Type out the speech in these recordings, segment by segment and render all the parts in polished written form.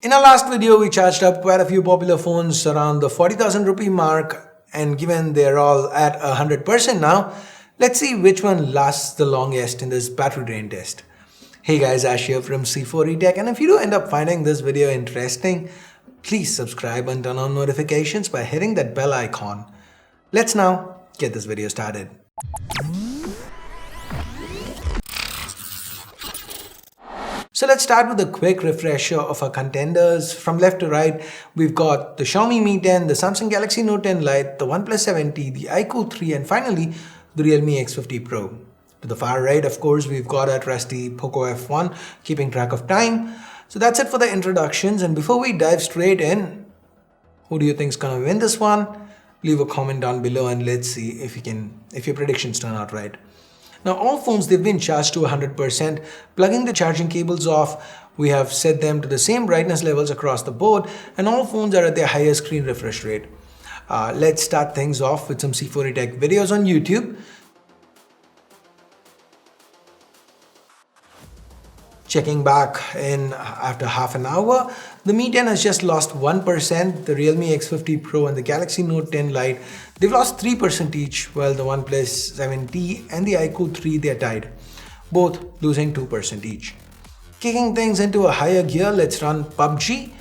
In our last video, we charged up quite a few popular phones around the 40,000 rupee mark, and given they're all at 100% now, let's see which one lasts the longest in this battery drain test. Hey guys, Ash here from C4eTech, and if you do end up finding this video interesting, please subscribe and turn on notifications by hitting that bell icon. Let's now get this video started. So let's start with a quick refresher of our contenders. From left to right, we've got the Xiaomi Mi 10, the Samsung Galaxy Note 10 Lite, the OnePlus 7T, the iQOO 3, and finally, the Realme X50 Pro. To the far right, of course, we've got our trusty Poco F1, keeping track of time. So that's it for the introductions, and before we dive straight in, who do you think is gonna win this one? Leave a comment down below and let's see if your predictions turn out right. Now all phones, they've been charged to 100%. Plugging the charging cables off, we have set them to the same brightness levels across the board, and all phones are at their highest screen refresh rate. Let's start things off with some C4eTech videos on YouTube. Checking back in after half an hour, the Mi 10 has just lost 1%, the Realme X50 Pro and the Galaxy Note 10 Lite, they've lost 3% each, while the OnePlus 7T and the iQOO 3, they're tied, both losing 2% each. Kicking things into a higher gear, let's run PUBG.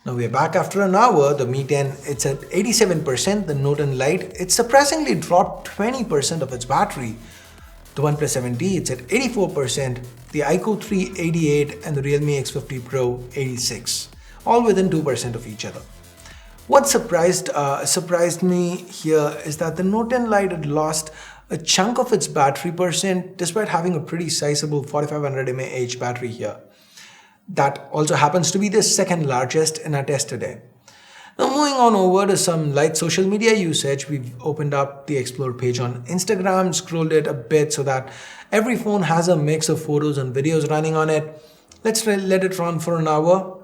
Now we're back after an hour. The Mi 10, it's at 87%, the Note 10 Lite, it's surprisingly dropped 20% of its battery. The OnePlus 7T, it's at 84%, the iQOO 3 88, and the Realme X50 Pro 86, all within 2% of each other. What surprised me here is that the Note 10 Lite had lost a chunk of its battery percent despite having a pretty sizable 4500 mAh battery here. That also happens to be the second largest in our test today. Now moving on over to some light social media usage, we've opened up the Explore page on Instagram, scrolled it a bit so that every phone has a mix of photos and videos running on it. Let's let it run for an hour.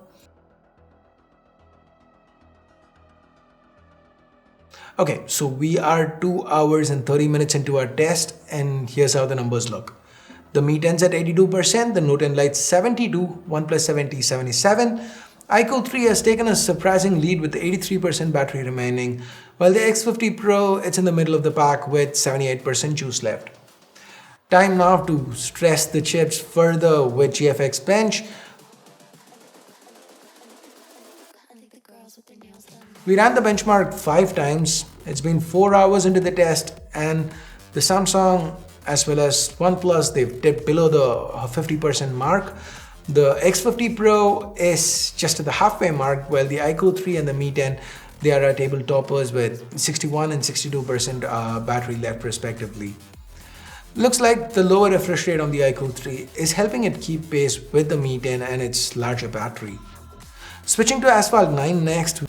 Okay, so we are 2 hours and 30 minutes into our test, and here's how the numbers look. The Mi 10's at 82%, the Note 10 Lite 72, OnePlus 7T 77. iQOO 3 has taken a surprising lead with 83% battery remaining, while the X50 Pro, it's in the middle of the pack with 78% juice left. Time now to stress the chips further with GFX Bench. We ran the benchmark 5 times. It's been 4 hours into the test, and the Samsung as well as OnePlus, they've dipped below the 50% mark. The X50 Pro is just at the halfway mark, while the iQOO 3 and the Mi 10, they are our table toppers with 61 and 62% battery left respectively. Looks like the lower refresh rate on the iQOO 3 is helping it keep pace with the Mi 10 and its larger battery. Switching to Asphalt 9 next,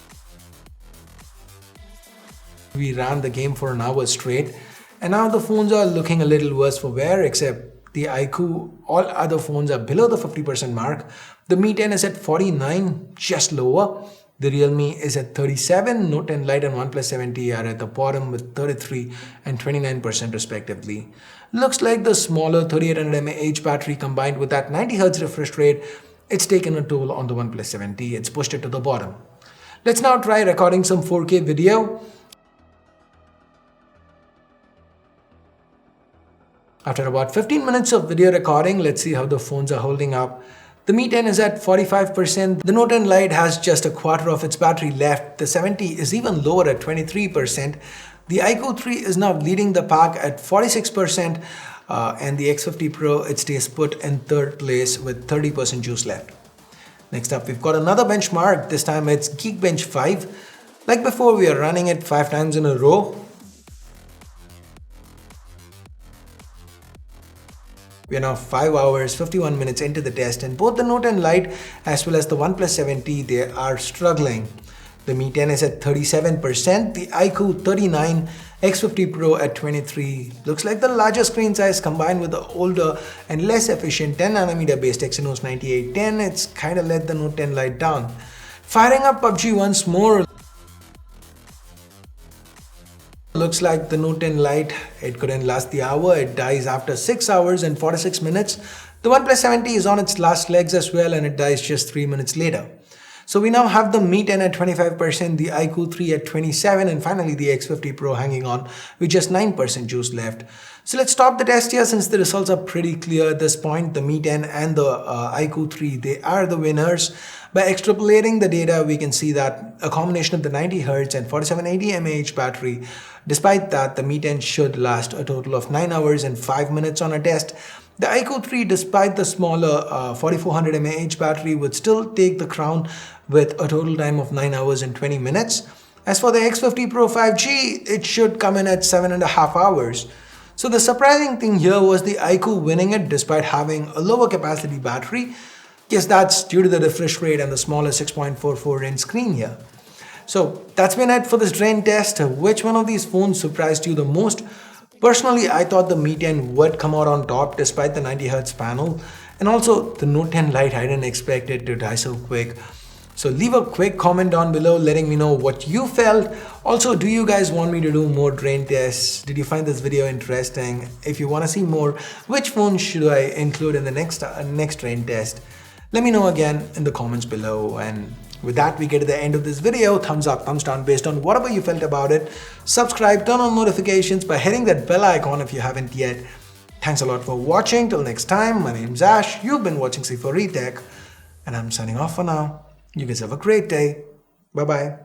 we ran the game for an hour straight, and now the phones are looking a little worse for wear, except the iQOO. All other phones are below the 50% mark. The Mi 10 is at 49, just lower. The Realme is at 37, Note 10 Lite and OnePlus 7T are at the bottom with 33 and 29% respectively. Looks like the smaller 3800 mAh battery combined with that 90Hz refresh rate, it's taken a toll on the OnePlus 7T, it's pushed it to the bottom. Let's now try recording some 4K video. After about 15 minutes of video recording, let's see how the phones are holding up. The Mi 10 is at 45%, the Note 10 Lite has just a quarter of its battery left, the 7T is even lower at 23%, the iQOO 3 is now leading the pack at 46%, and the X50 Pro, it stays put in third place with 30% juice left. Next up, we've got another benchmark, this time it's Geekbench 5. Like before, we are running it 5 times in a row. We are now 5 hours, 51 minutes into the test, and both the Note 10 Lite as well as the OnePlus 7T, they are struggling. The Mi 10 is at 37%, the iQOO 39, X50 Pro at 23. Looks like the larger screen size combined with the older and less efficient 10nm based Exynos 9810, it's kinda let the Note 10 Lite down. Firing up PUBG once more, Looks like the Note 10 Lite, it couldn't last the hour. It dies after 6 hours and 46 minutes. The OnePlus 7T is on its last legs as well, and it dies just 3 minutes later. So we now have the Mi 10 at 25%, the iQOO 3 at 27%, and finally the X50 Pro hanging on with just 9% juice left. So let's stop the test here since the results are pretty clear at this point. The Mi 10 and the iQOO 3, they are the winners. By extrapolating the data, we can see that a combination of the 90Hz and 4780 mAh battery, despite that, the Mi 10 should last a total of 9 hours and 5 minutes on a test. The iQOO 3, despite the smaller 4400 mAh battery, would still take the crown with a total time of 9 hours and 20 minutes. As for the X50 Pro 5G, it should come in at 7.5 hours. So the surprising thing here was the iQOO winning it despite having a lower capacity battery. Yes, that's due to the refresh rate and the smaller 6.44 inch screen here. So that's been it for this drain test. Which one of these phones surprised you the most? Personally, I thought the Mi 10 would come out on top despite the 90Hz panel, and also the Note 10 Lite, I didn't expect it to die so quick. So leave a quick comment down below letting me know what you felt. Also, do you guys want me to do more drain tests? Did you find this video interesting? If you want to see more, which phone should I include in the next drain test? Let me know again in the comments below. And with that, we get to the end of this video. Thumbs up, thumbs down based on whatever you felt about it. Subscribe, turn on notifications by hitting that bell icon if you haven't yet. Thanks a lot for watching. Till next time, my name's Ash. You've been watching C4E Tech, and I'm signing off for now. You guys have a great day. Bye-bye.